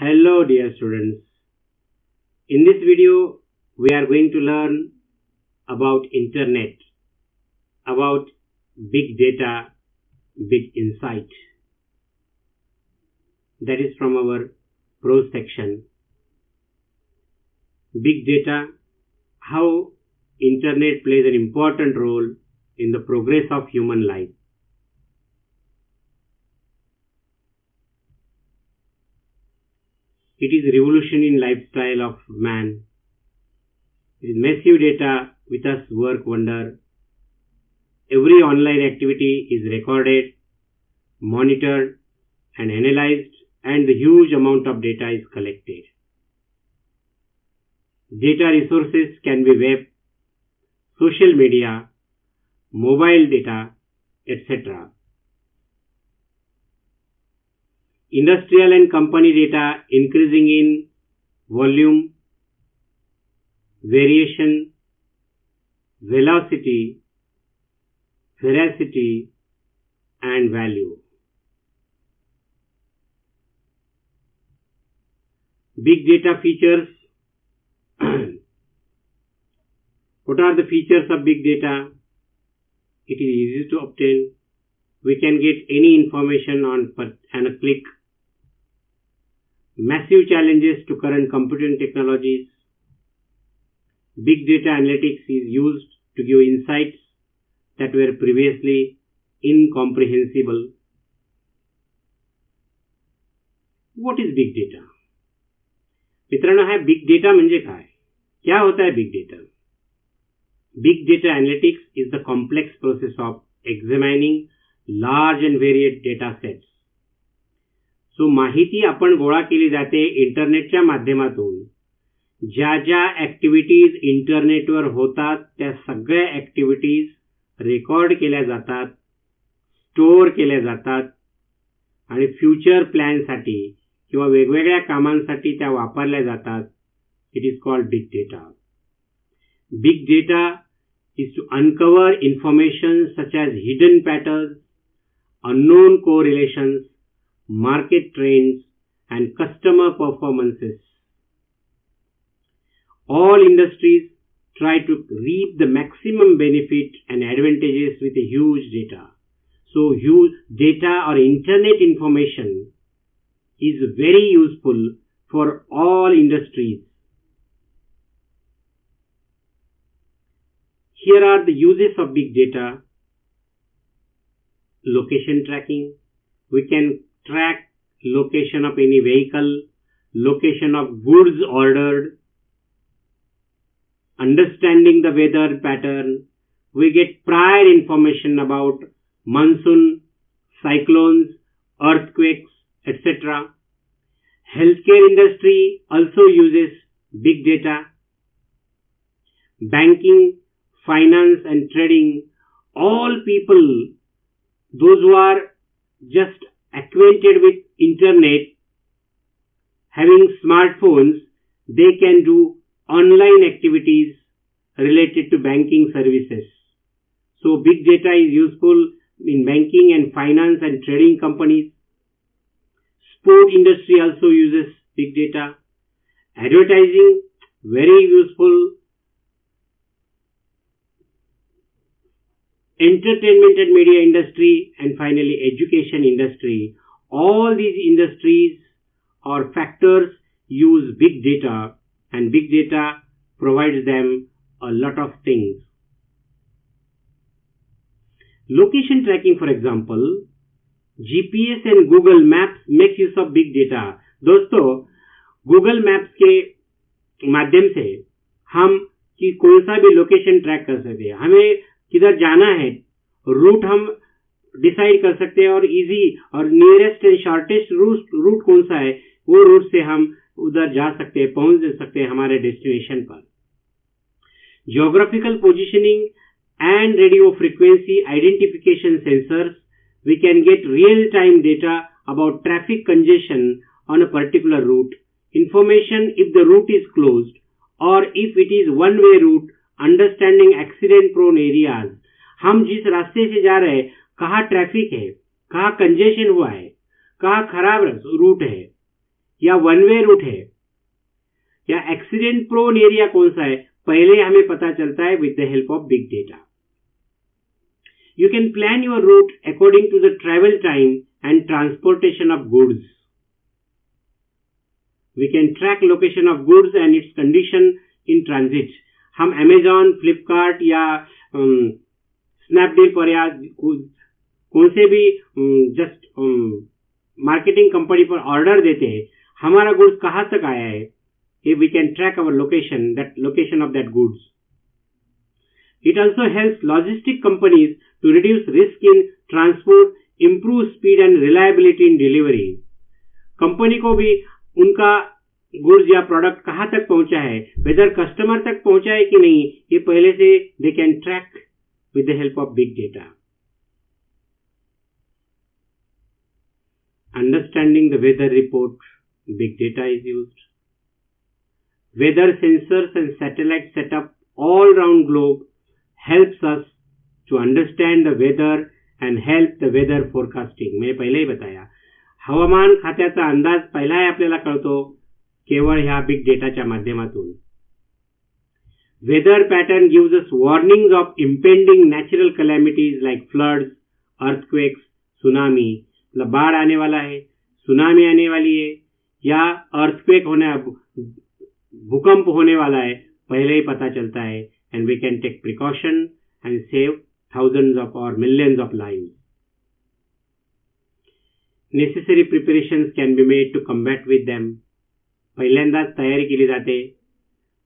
Hello dear students. In this video we are going to learn about internet, about big data, big insight. That is from our prose section. Big data, how internet plays an important role in the progress of human life. It is revolution in lifestyle of man. It is massive data with us work wonder. Every online activity is recorded, monitored and analyzed, and the huge amount of data is collected. Data resources can be web, social media, mobile data, etc. Industrial and company data increasing in volume, variation, velocity, veracity, and value. Big data features. What are the features of big data? It is easy to obtain. We can get any information on a click. Massive challenges to current computing technologies. Big data analytics is used to give insights that were previously incomprehensible. What is big data? मित्रांनो, हा big data म्हणजे काय? क्या होता है big data? Big data analytics is the complex process of examining large and varied data sets. So माहिती आपण गोळा केली जाते इंटरनेटच्या माध्यमातून. ज्या ऍक्टिव्हिटीज इंटरनेटवर होतात त्या सगळ्या ऍक्टिव्हिटीज रेकॉर्ड केल्या जातात, स्टोअर केल्या जातात आणि फ्युचर प्लॅनसाठी किंवा वेगवेगळ्या कामांसाठी त्या वापरल्या जातात. It is called big data. Big data is to uncover information such as hidden patterns, unknown correlations, market trends, and customer performances. All industries try to reap the maximum benefit and advantages with a huge data. So huge data or internet information is very useful for all industries. Here are the uses of big data. Location tracking. We can track location of any vehicle, location of goods ordered, understanding the weather pattern. We get prior information about monsoon, cyclones, earthquakes, etc. Healthcare industry also uses big data. Banking, finance and trading, all people, those who are just acquainted with internet, having smartphones, they can do online activities related to banking services. So big data is useful in banking and finance and trading companies. Sport industry also uses big data. Advertising, very useful. Entertainment and media industry, and finally education industry. All these industries or factors use big data, and big data provides them a lot of things. Location tracking, for example, GPS and Google Maps make use of big data. दोस्तों, Google Maps के माध्यम से हम कि कोई सा भी location track कर सकते हैं. हमें किधर जाना है, रूट हम डिसाइड कर सकते हैं और इजी और नियरेस्ट एंड शॉर्टेस्ट रूट कौन सा है, वो रूट से हम उधर जा सकते हैं, पहुंच सकते हैं हमारे डेस्टिनेशन पर. Geographical positioning and radio frequency identification sensors, we can get real-time data about traffic congestion on a particular route, information if the route is closed or if it is one-way route, understanding accident prone areas. हम जिस रास्ते से जा रहे हैं, कहाँ traffic है, कहाँ कंजेशन हुआ है, कहाँ खराब रूट है, या वन वे रूट है या एक्सीडेंट प्रोन एरिया कौन सा है, पहले हमें पता चलता है with the help of big data. You can plan your route according to the travel time and transportation of goods. We can track location of goods and its condition in transit. हम Amazon, Flipkart या Snapdeal पर या कौन से भी just marketing company पर order देते हैं, हमारा गुड्स कहाँ तक आया है, we can track our location, that location of that goods. It also helps logistic companies to reduce risk in transport, improve speed and reliability in delivery. Company को भी उनका गुड्स या प्रोडक्ट कहाँ तक पहुंचा है, वेदर कस्टमर तक पहुंचा है कि नहीं, ये पहले से they can track with the help of big data. Understanding the weather report, big data is used. Weather sensors and satellites set up all around globe helps us to understand the weather and help the weather forecasting. मैंने पहले ही बताया, हवामान खात्याचा अंदाज पहिला आपल्याला कळतो केवळ ह्या बिग डेटाच्या माध्यमातून. Weather pattern gives us warnings of impending natural calamities like floods, earthquakes, tsunami. मतलब बाढ़ आने वाला है, सुनामी आने वाली है या अर्थक्वेक होने, भूकंप होने वाला है, पहले ही पता चलता है. And we can take precaution and save thousands of or millions of lives. Necessary preparations can be made to combat with them. पहिल्यांदाच तयारी केली जाते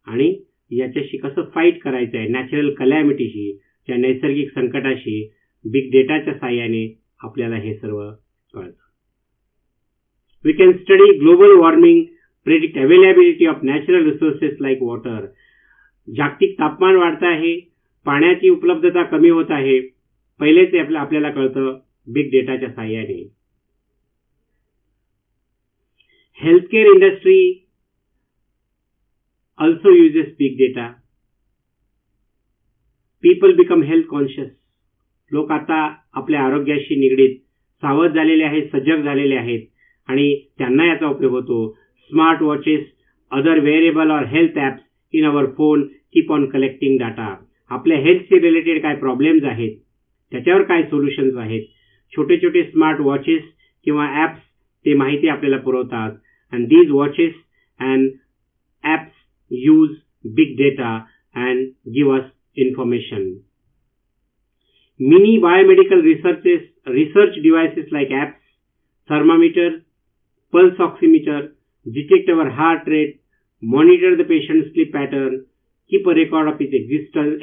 आणि याच्याशी कसं फाईट करायचं आहे, नॅचरल कलॅमिटीशी, या नैसर्गिक संकटाशी बिग डेटाच्या साहाय्याने आपल्याला हे सर्व कळतं. We can study global warming, predict availability of natural resources like water. जागतिक तापमान वाढत आहे, पाण्याची उपलब्धता कमी होत आहे, पहिलेच आपल्याला कळतं बिग डेटाच्या साहाय्याने. Healthcare industry also uses big data. People become health conscious. लोक आता आपल्या आरोग्याशी निगडीत सावध झालेले आहेत, सजग झालेले आहेत आणि त्यांना याचा उपयोग होतो. स्मार्ट वॉचेस, अदर वेअरेबल और health apps in our phone keep on collecting data. आपल्या हेल्थशी रिलेटेड काय प्रॉब्लेम्स आहेत, त्याच्यावर काय सोल्युशन्स आहेत, छोटे छोटे स्मार्ट वॉचेस किंवा ॲप्स ते माहिती आपल्याला पुरवतात. And these watches and apps use big data and give us information. Many biomedical research devices like apps, thermometers, pulse oximeter, detect our heart rate, monitor the patient's sleep pattern, keep a record of his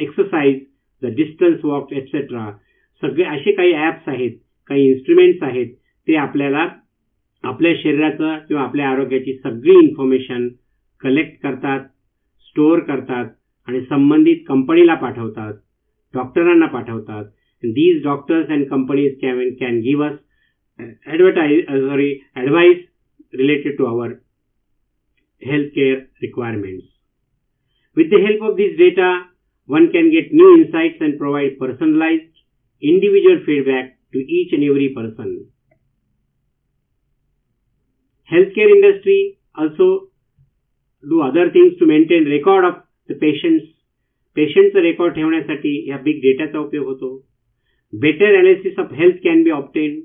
exercise, the distance walked, etc. सगळे असे काही apps आहेत, काही instruments आहेत, ते आपल्याला आपल्या शरीराचं किंवा आपल्या आरोग्याची सगळी इन्फॉर्मेशन कलेक्ट करतात, स्टोअर करतात आणि संबंधित कंपनीला पाठवतात, डॉक्टरांना पाठवतात. These doctors and companies can give us advice related to our healthcare requirements. With the help of this data, one can get new insights and provide personalized, individual feedback to each and every person. Healthcare industry also do other things to maintain record of the patient's record ठेवण्यासाठी या big डेटाचा उपयोग होतो. Better analysis of health can be obtained.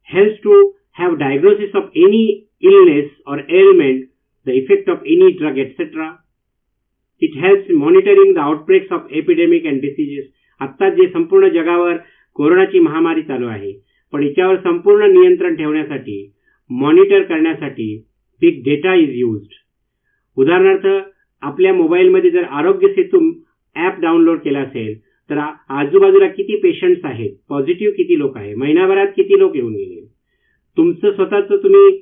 Helps to have diagnosis of any illness or ailment, the effect of any drug, etc. It helps in monitoring the outbreaks of epidemic and diseases. आता जे संपूर्ण जगावर कोरोनाची महामारी चालू आहे, पण याच्यावर संपूर्ण नियंत्रण ठेवण्यासाठी, मॉनिटर करण्यासाठी बिग डेटा इज युज्ड. उदाहरणार्थ आपल्या मोबाईलमध्ये जर आरोग्य सेतू ॲप डाउनलोड केला असेल तर आजूबाजूला किती पेशंट्स आहेत, पॉझिटिव्ह किती लोक आहेत, महिनाभरात किती लोक येऊन गेले, तुमचं स्वतःचं तुम्ही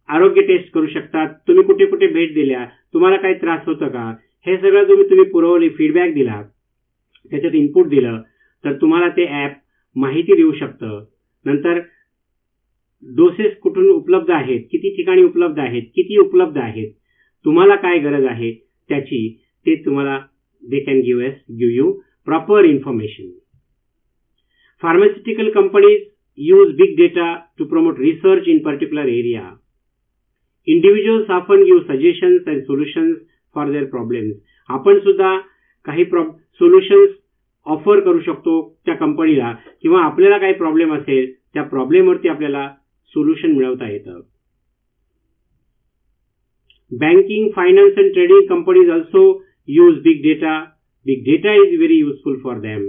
आरोग्य टेस्ट करू शकता, तुम्ही कुठे कुठे भेट दिल्या, तुम्हाला काही त्रास होतं का, हे सगळं तुम्ही पुरवले, फीडबॅक दिला, त्याच्यात इनपुट दिलं तर तुम्हाला ते ॲप माहिती देऊ शकतं. नंतर डोसेस कुठून उपलब्ध आहेत, किती ठिकाणी उपलब्ध आहेत, किती उपलब्ध आहेत, तुम्हाला काय गरज आहे त्याची ते तुम्हाला they can give you proper information. Pharmaceutical companies use big data to promote research in particular area. Individuals often give suggestions and solutions for their problems. आपण सुद्धा काही सोल्युशन्स ऑफर करू शकतो त्या कंपनीला, किंवा आपल्याला काही प्रॉब्लेम असेल त्या प्रॉब्लेमवरती आपल्याला सोल्युशन मिळवता येतं. Banking, finance and trading companies also use big data. Big data is very useful for them.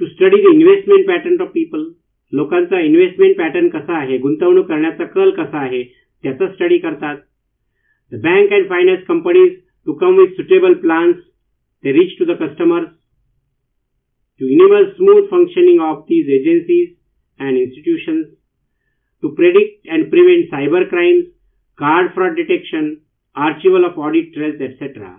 To study the investment pattern of people. लोकांचा इन्व्हेस्टमेंट पॅटर्न कसा आहे, गुंतवणूक करण्याचा कल कसा आहे, त्याचा स्टडी करतात. The bank and finance companies to come with suitable plans they reach to the customers to enable smooth functioning of these agencies and institutions, to predict and prevent cyber crimes, card fraud detection, archival of audit trails, etc.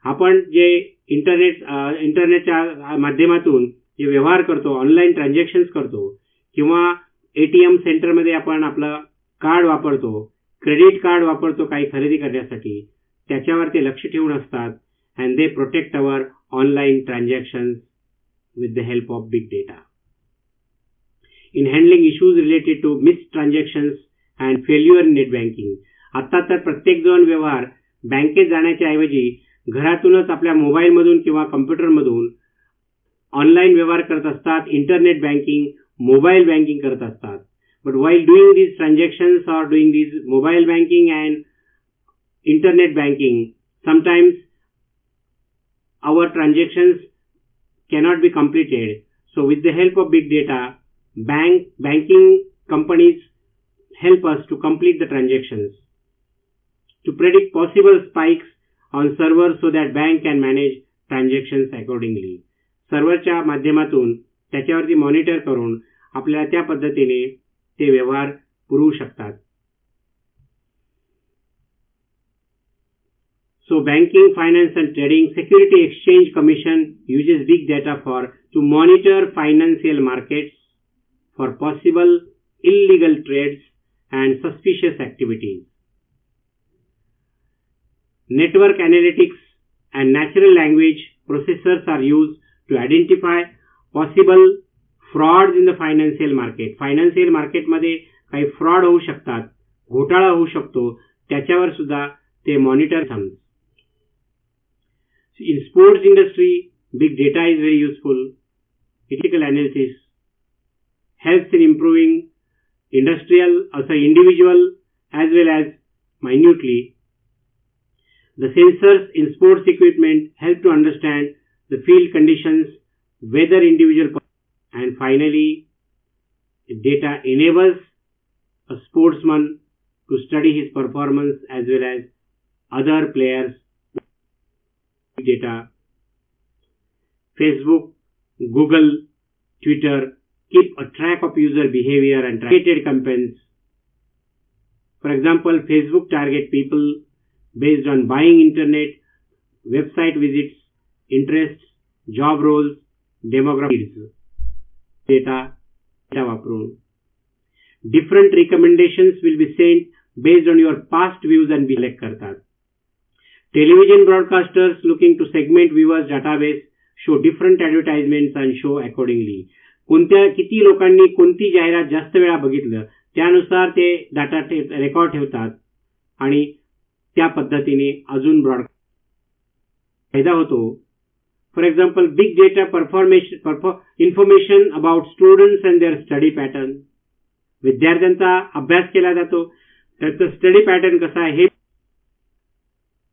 आपण जे इंटरनेटच्या माध्यमातून जे व्यवहार करतो, online transactions करतो, किंवा ATM सेंटरमध्ये आपण आपलं कार्ड वापरतो, क्रेडिट कार्ड वापरतो काही खरेदी करण्यासाठी, त्याच्यावर ते लक्ष ठेवून असतात. and they protect our online transactions with the help of big data. In handling issues related to missed transactions and failure in net banking. आता तर प्रत्येक जण व्यवहार बँकेत जाण्याच्या ऐवजी घरातूनच आपल्या मोबाईलमधून किंवा कम्प्युटरमधून ऑनलाईन व्यवहार करत असतात, इंटरनेट बँकिंग, मोबाईल बँकिंग करत असतात. But while doing these transactions or doing these mobile banking and internet banking, sometimes our transactions cannot be completed. So with the help of big data, banking companies help us to complete the transactions, to predict possible spikes on servers so that bank can manage transactions accordingly. सर्व्हरच्या माध्यमातून त्याच्यावरती monitor करून आपल्याला त्या पद्धतीने ते व्यवहार पुरवू शकतात. So banking, finance and trading, Security Exchange Commission uses big data to monitor financial markets for possible illegal trades and suspicious activities. Network analytics and natural language processors are used to identify possible frauds in the financial market. Financial market मध्ये काही fraud होऊ शकतात, घोटाळा होऊ शकतो, त्याच्यावर सुद्धा ते मॉनिटर थांबतात. In sports industry, big data is very useful. Critical analysis helps in improving individual as well as minutely. The sensors in sports equipment help to understand the field conditions, weather individual, and finally, data enables a sportsman to study his performance as well as other players. Data. Facebook, Google, Twitter keep a track of user behavior and targeted campaigns. For example, Facebook target people based on buying internet, website visits, interests, job roles, demographics. Data वापरून different recommendations will be sent based on your past views and be select करतात. Television broadcasters looking to segment viewers database show different advertisements and show accordingly. किती लोकांनी कोणती जाहिरात जास्त वेळा बघितलं त्यानुसार ते डाटा रेकॉर्ड ठेवतात आणि त्या पद्धतीने अजून ब्रॉडकास्ट फायदा होतो. For example, big data information about students and their study pattern. विद्यार्थ्यांचा अभ्यास केला जातो, त्याचं स्टडी पॅटर्न कसा आहे,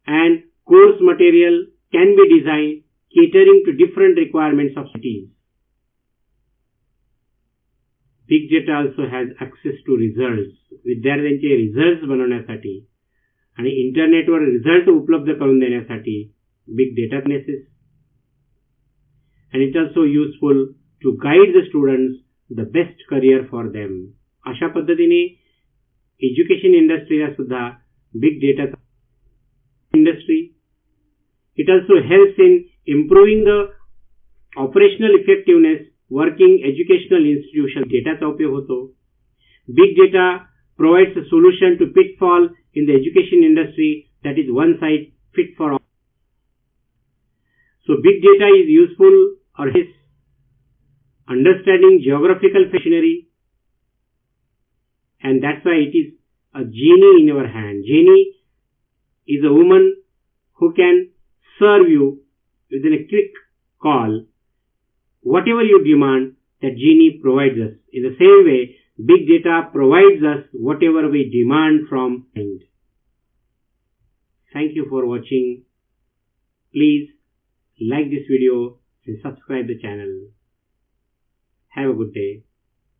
and course material can be designed catering to different requirements of cities. Big data also has access to results. विद्यार्थ्यांचे results बनवण्यासाठी आणि इंटरनेटवर रिझल्ट उपलब्ध करून देण्यासाठी बिग डेटा नेसेस. and it also useful to guide the students the best career for them. अशा पद्धतीने एज्युकेशन इंडस्ट्रीला सुद्धा big data industry. It also helps in improving the operational effectiveness working educational institutions. डेटाचा उपयोग होतो. Big data provides a solution to pitfall in the education industry that is one size fit for all. So big data is useful or is understanding geographical machinery, and that's why it is a genie in your hand. Genie is a woman who can serve you within a quick call. Whatever you demand, that genie provides us. In the same way, big data provides us whatever we demand from mind. Thank you for watching. Please like this video and subscribe the channel. Have a good day.